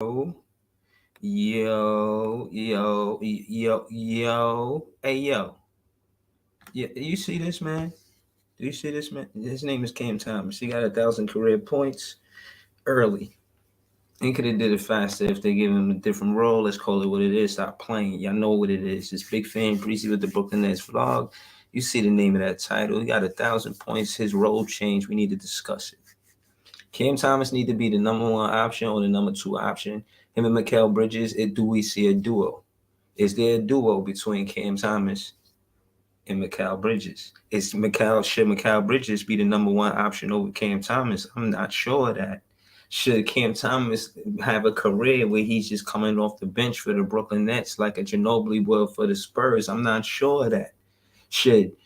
Yo, yo. Hey, yo. Yeah, you see this man? Do you see this man? His name is Cam Thomas. He got 1,000 career points early. He could have did it faster if they gave him a different role. Let's call it what it is. Stop playing. Y'all know what it is. It's Big Fan Breezy with the Brooklyn Nets vlog. You see the name of that title. He got 1,000 points. His role changed. We need to discuss it. Cam Thomas need to be the number one option or the number two option. Him and Mikal Bridges, do we see a duo? Is there a duo between Cam Thomas and Mikal Bridges? Should Mikal Bridges be the number one option over Cam Thomas? I'm not sure of that. Should Cam Thomas have a career where he's just coming off the bench for the Brooklyn Nets like a Ginobili would for the Spurs? I'm not sure of that. Should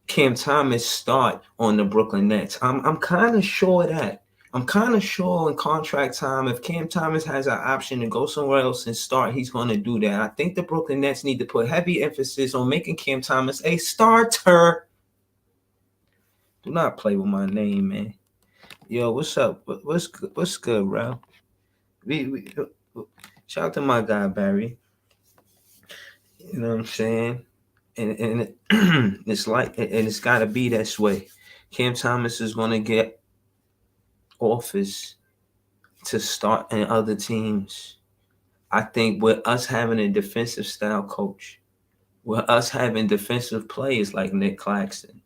Cam Thomas start on the Brooklyn Nets? I'm kind of sure of that. I'm kind of sure in contract time, if Cam Thomas has an option to go somewhere else and start, he's going to do that. I think the Brooklyn Nets need to put heavy emphasis on making Cam Thomas a starter. Do not play with my name, man. Yo, what's up? What's good, bro? We shout out to my guy Barry. You know what I'm saying? And it's like, and it's got to be this way. Cam Thomas is going to get offers to start in other teams. I think with us having a defensive style coach, with us having defensive players like Nick Claxton,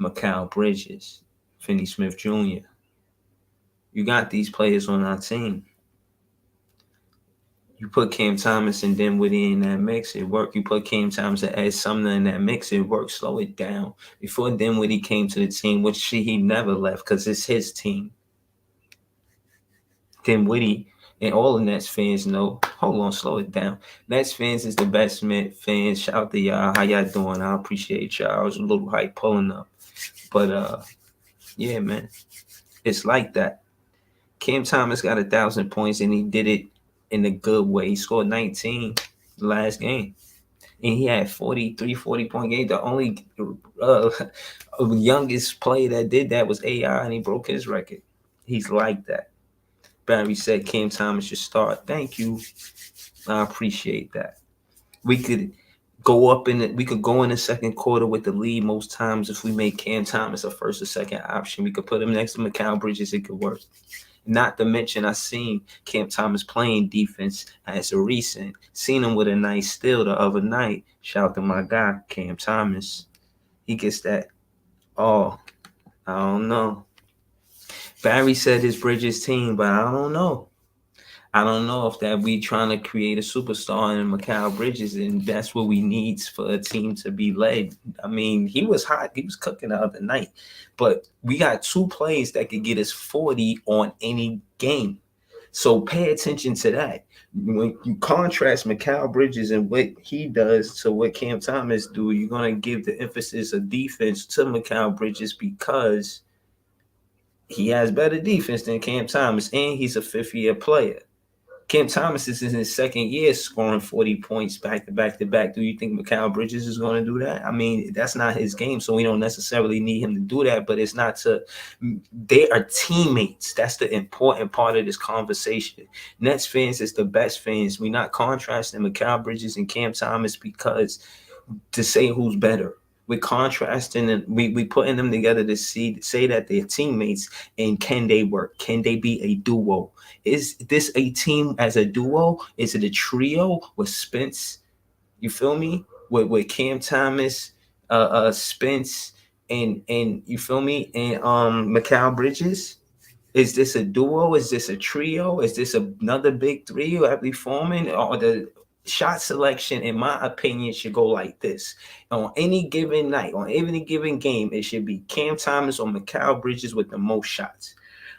Mikal Bridges, Finney Smith Jr., you got these players on our team. You put Cam Thomas and Dinwiddie in that mix, it worked. You put Cam Thomas and Ed Sumner in that mix, it worked. Slow it down. Before Dinwiddie came to the team, which he never left because it's his team. Dinwiddie and all the Nets fans know. Hold on, slow it down. Nets fans is the best fans. Shout out to y'all. How y'all doing? I appreciate y'all. I was a little hype pulling up. But yeah, man. It's like that. Cam Thomas got 1,000 points and he did it in a good way. He scored 19 the last game. And he had 40 point game. The only youngest player that did that was AI, and he broke his record. He's like that. Barry said Cam Thomas should start. Thank you. I appreciate that. We could we could go in the second quarter with the lead most times if we make Cam Thomas a first or second option. We could put him next to Mikal Bridges. It could work. Not to mention, I seen Cam Thomas playing defense as a recent. Seen him with a nice steal the other night. Shout out to my guy, Cam Thomas. He gets that. Oh, I don't know. Barry said his Bridges team, but I don't know. I don't know if that we trying to create a superstar in Mikal Bridges, and that's what we need for a team to be led. I mean, he was hot. He was cooking the other night. But we got two plays that could get us 40 on any game. So pay attention to that. When you contrast Mikal Bridges and what he does to what Cam Thomas do, you're going to give the emphasis of defense to Mikal Bridges because he has better defense than Cam Thomas, and he's a fifth-year player. Cam Thomas is in his second year scoring 40 points back to back to back. Do you think Mikal Bridges is going to do that? I mean, that's not his game, so we don't necessarily need him to do that, but it's not to – they are teammates. That's the important part of this conversation. Nets fans is the best fans. We're not contrasting Mikal Bridges and Cam Thomas because to say who's better. We're contrasting and we putting them together to say that they're teammates and can they work? Can they be a duo? Is this a team as a duo? Is it a trio with Spence? You feel me? With Cam Thomas, Spence, and you feel me? And Mikal Bridges. Is this a duo? Is this a trio? Is this another big three that we forming? Or the shot selection, in my opinion, should go like this. On any given night, on any given game, it should be Cam Thomas or Mikal Bridges with the most shots.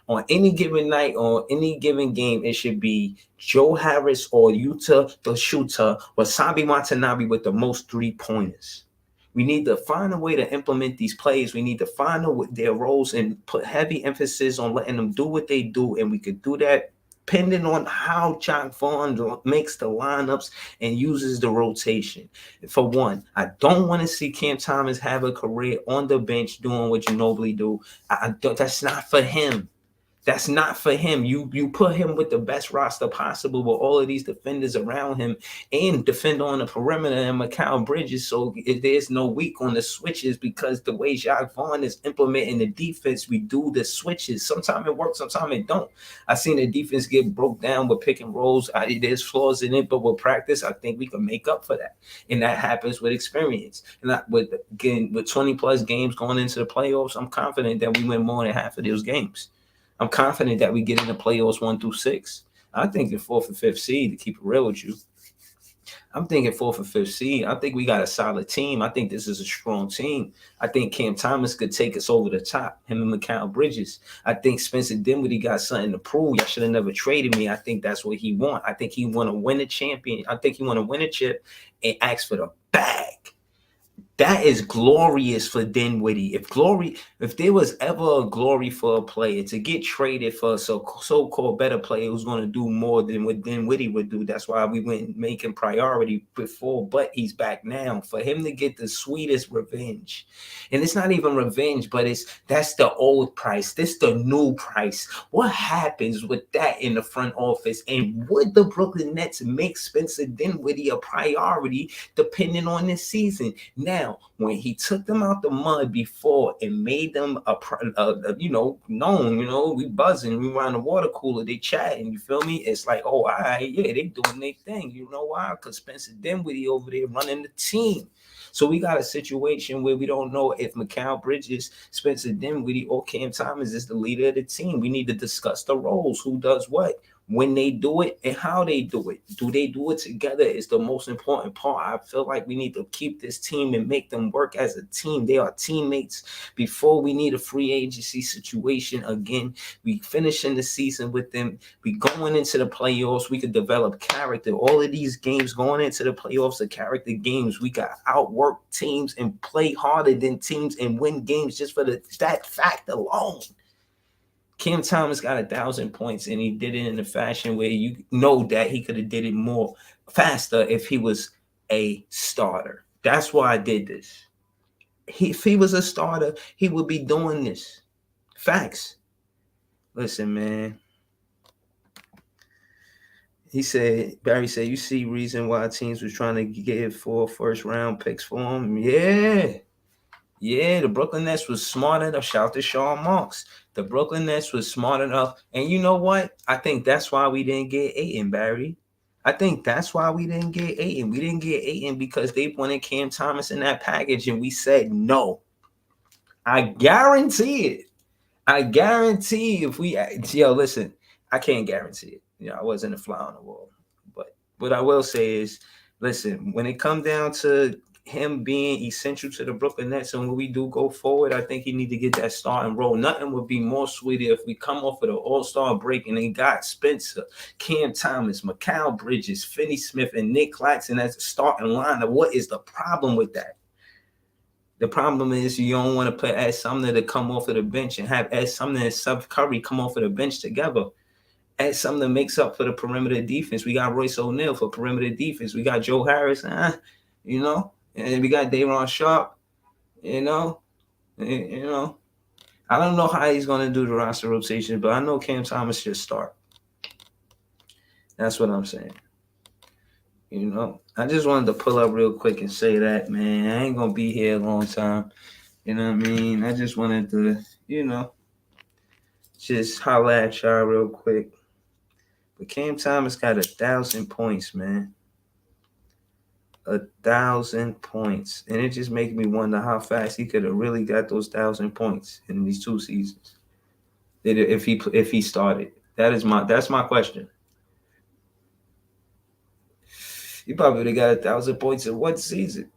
On any given night, on any given game, it should be Joe Harris or Yuta the shooter or Sabi Watanabe with the most three-pointers. We need to find a way to implement these plays. We need to find their roles and put heavy emphasis on letting them do what they do, and we could do that depending on how Jacque Vaughn makes the lineups and uses the rotation. For one, I don't want to see Cam Thomas have a career on the bench doing what Ginobili do. That's not for him. That's not for him. You put him with the best roster possible with all of these defenders around him and defend on the perimeter and Mikal Bridges. So if there's no weak on the switches because the way Jacque Vaughn is implementing the defense, we do the switches. Sometimes it works, sometimes it don't. I seen the defense get broke down with pick and rolls. There's flaws in it, but with practice, I think we can make up for that. And that happens with experience. And with 20 plus games going into the playoffs, I'm confident that we win more than half of those games. I'm confident that we get in the playoffs 1 through 6. I think the 4th or 5th seed, to keep it real with you. I'm thinking 4th or 5th seed. I think we got a solid team. I think this is a strong team. I think Cam Thomas could take us over the top, him and Mikal Bridges. I think Spencer Dinwiddie got something to prove. Y'all should have never traded me. I think that's what he want. I think he want to win a champion. I think he want to win a chip and ask for the bag. That is glorious for Dinwiddie. If there was ever a glory for a player to get traded for a so-called better player who's going to do more than what Dinwiddie would do, that's why we went making priority before, but he's back now. For him to get the sweetest revenge. And it's not even revenge, but that's the old price. This the new price. What happens with that in the front office? And would the Brooklyn Nets make Spencer Dinwiddie a priority depending on this season? Now, when he took them out the mud before and made them known, we buzzing, we around the water cooler, they chatting, you feel me? It's like, oh, all right, yeah, they doing their thing. You know why? Because Spencer Dinwiddie over there running the team. So we got a situation where we don't know if Mikal Bridges, Spencer Dinwiddie, or Cam Thomas is the leader of the team. We need to discuss the roles, who does what, when they do it, and how they do it. Do they do it together is the most important part. I feel like we need to keep this team and make them work as a team. They are teammates before we need a free agency situation. Again, we finishing the season with them. We going into the playoffs. We could develop character. All of these games going into the playoffs are character games. We got outwork teams and play harder than teams and win games just for that fact alone. Cam Thomas got 1,000 points, and he did it in a fashion where you know that he could have did it more faster if he was a starter. That's why I did this. If he was a starter, he would be doing this. Facts. Listen, man. Barry said, you see reason why teams was trying to give 4 first-round picks for him? Yeah, the Brooklyn Nets was smart enough. Shout out to Sean Marks. The Brooklyn Nets was smart enough. And you know what? I think that's why we didn't get Ayton, Barry. I think that's why we didn't get Ayton. We didn't get Ayton because they wanted Cam Thomas in that package, and we said no. I guarantee it. I guarantee if we – listen, I can't guarantee it. I wasn't a fly on the wall. But what I will say is, listen, when it comes down to – him being essential to the Brooklyn Nets, and when we do go forward, I think he need to get that starting role. Nothing would be more sweeter if we come off of the All-Star break and they got Spencer, Cam Thomas, Mikal Bridges, Finney Smith, and Nick Claxton as a starting lineup. What is the problem with that? The problem is you don't want to put Ed Sumner to come off of the bench and have Ed Sumner and Seth Curry come off of the bench together. Ed Sumner makes up for the perimeter defense. We got Royce O'Neal for perimeter defense. We got Joe Harris, and we got Day'Ron Sharpe, I don't know how he's going to do the roster rotation, but I know Cam Thomas should start. That's what I'm saying. I just wanted to pull up real quick and say that, man. I ain't going to be here a long time. You know what I mean? I just wanted to, just holler at y'all real quick. But Cam Thomas got 1,000 points, man. 1,000 points, and it just makes me wonder how fast he could have really got those 1,000 points in these 2 seasons. If he started, that's my question. He probably would have got 1,000 points in 1 season.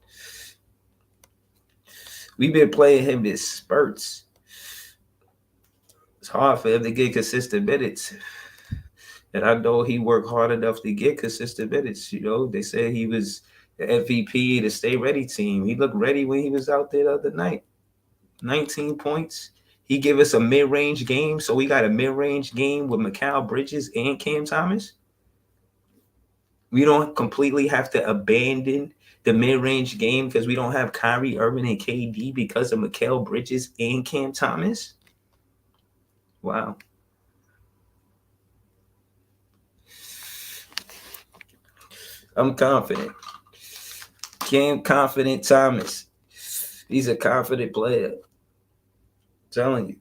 We've been playing him in spurts. It's hard for him to get consistent minutes, and I know he worked hard enough to get consistent minutes. They said he was the MVP, the Stay Ready team. He looked ready when he was out there the other night. 19 points. He gave us a mid-range game, so we got a mid-range game with Mikal Bridges and Cam Thomas. We don't completely have to abandon the mid-range game because we don't have Kyrie Irving and KD because of Mikal Bridges and Cam Thomas. Wow. I'm confident. Cam Confident Thomas. He's a confident player. I'm telling you.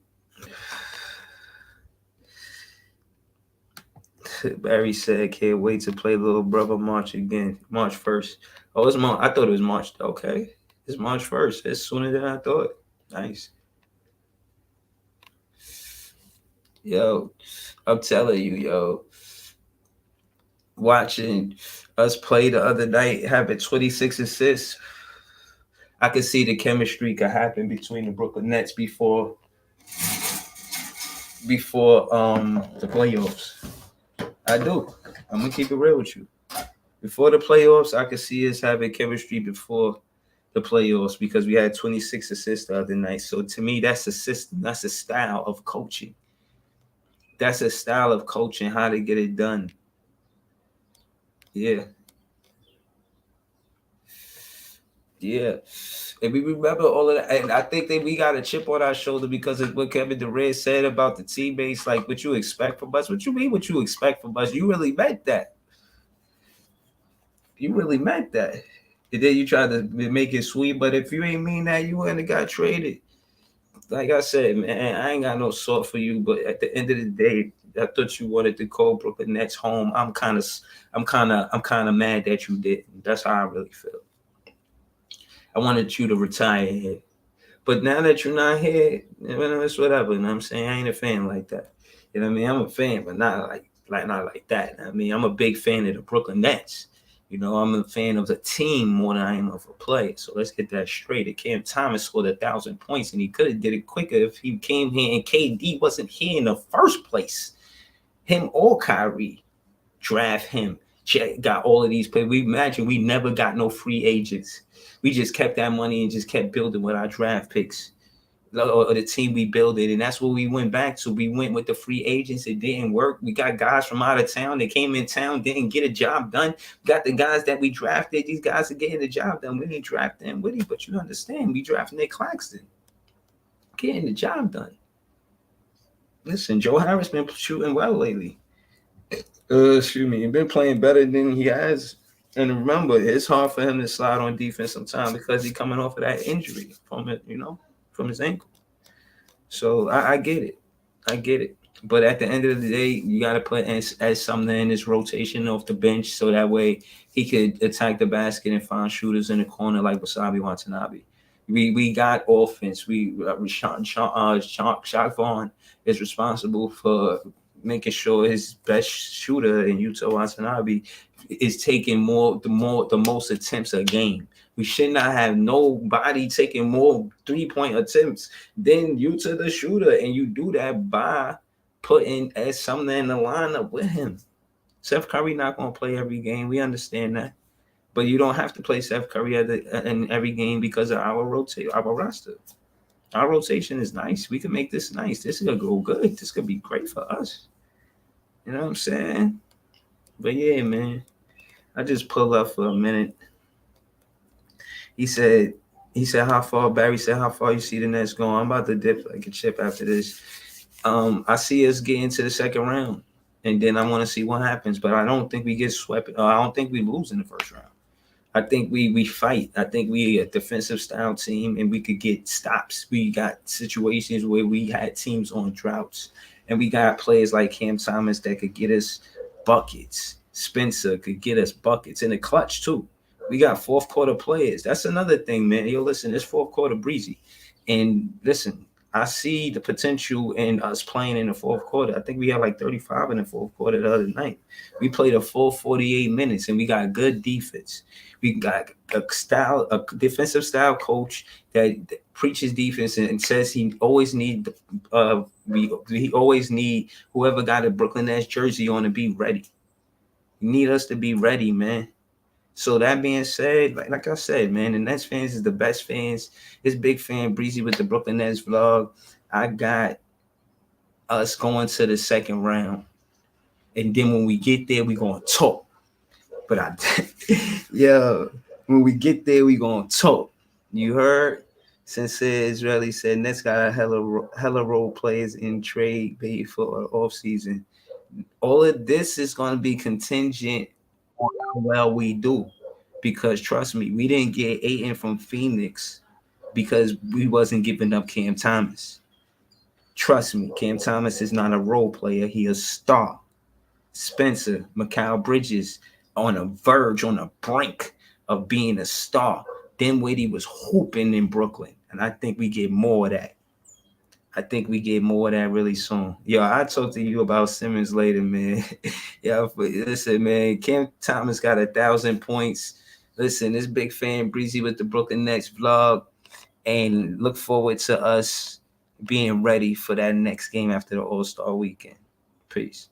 Barry said, "Can't wait to play Little Brother March again. March 1st. Oh, it's March. I thought it was March. Okay, it's March 1st. It's sooner than I thought. Nice. Yo, I'm telling you, yo, watching us play the other night, having 26 assists, I could see the chemistry could happen between the Brooklyn Nets before the playoffs. I do. I'm gonna keep it real with you. Before the playoffs, I could see us having chemistry before the playoffs because we had 26 assists the other night. So to me, that's a system. That's a style of coaching. That's a style of coaching, how to get it done. Yeah. Yeah. And we remember all of that. And I think that we got a chip on our shoulder because of what Kevin Durant said about the teammates, like what you expect from us. What you mean what you expect from us? You really meant that. You really meant that. And then you try to make it sweet, but if you ain't mean that, you wouldn't have got traded. Like I said, man, I ain't got no sort for you, but at the end of the day, I thought you wanted to call Brooklyn Nets home. I'm kind of mad that you didn't. That's how I really feel. I wanted you to retire here. But now that you're not here, it's whatever. You know what I'm saying? I ain't a fan like that. You know what I mean? I'm a fan, but not like that. I mean, I'm a big fan of the Brooklyn Nets. I'm a fan of the team more than I am of a player. So let's get that straight. It Cam Thomas scored 1,000 points, and he could have did it quicker if he came here and KD wasn't here in the first place. Him or Kyrie, draft him. Got all of these players. We imagine we never got no free agents. We just kept that money and just kept building with our draft picks or the team we built it, and that's what we went back to. We went with the free agents. It didn't work. We got guys from out of town. They came in town, didn't get a job done. Got the guys that we drafted. These guys are getting the job done. We didn't draft them with it, but you understand, we drafted Nick Claxton, getting the job done. Listen, Joe Harris been shooting well lately. Excuse me, he been playing better than he has. And remember, it's hard for him to slide on defense sometimes because he's coming off of that injury from it, from his ankle. So I get it. I get it. But at the end of the day, you got to put as something in his rotation off the bench so that way he could attack the basket and find shooters in the corner like Wasabi Watanabe. We got offense. Shaq Vaughn is responsible for making sure his best shooter in Yuta Watanabe is taking the most attempts a game. We should not have nobody taking more 3-point attempts than Yuta the shooter, and you do that by putting as something in the lineup with him. Seth Curry not gonna play every game. We understand that, but you don't have to play Seth Curry in every game because of our roster. Our rotation is nice. We can make this nice. This is gonna go good. This could be great for us. You know what I'm saying? But yeah, man. I just pull up for a minute. He said, how far, Barry said, how far you see the Nets going? I'm about to dip like a chip after this. I see us getting to the second round, and then I want to see what happens. But I don't think we get swept. I don't think we lose in the first round. I think we fight. I think we a defensive style team, and we could get stops. We got situations where we had teams on droughts, and we got players like Cam Thomas that could get us buckets. Spencer could get us buckets in the clutch too. We got fourth quarter players. That's another thing, man. Yo, listen, this fourth quarter breezy. And listen, I see the potential in us playing in the fourth quarter. I think we had like 35 in the fourth quarter the other night. We played a full 48 minutes and we got good defense. We got a defensive style coach that preaches defense and says he always need we always need whoever got a Brooklyn Nets jersey on to be ready. You need us to be ready, man. So that being said, like I said, man, the Nets fans is the best fans. It's Big Fan Breezy with the Brooklyn Nets vlog. I got us going to the second round. And then when we get there, we going to talk. But when we get there, we going to talk. You heard? Sincere Israeli said Nets got a hella role players in trade bait for off season. All of this is going to be contingent how well we do. Because trust me, we didn't get Ayton from Phoenix because we wasn't giving up Cam Thomas. Trust me, Cam Thomas is not a role player. He a star. Spencer, Mikal Bridges on a verge, on a brink of being a star. Dinwiddie was hooping in Brooklyn. And I think we get more of that. I think we get more of that really soon. Yo, I'll talk to you about Simmons later, man. Yo, listen, man. Cam Thomas got 1,000 points. Listen, this big fan Breezy with the Brooklyn Nets vlog. And look forward to us being ready for that next game after the All-Star weekend. Peace.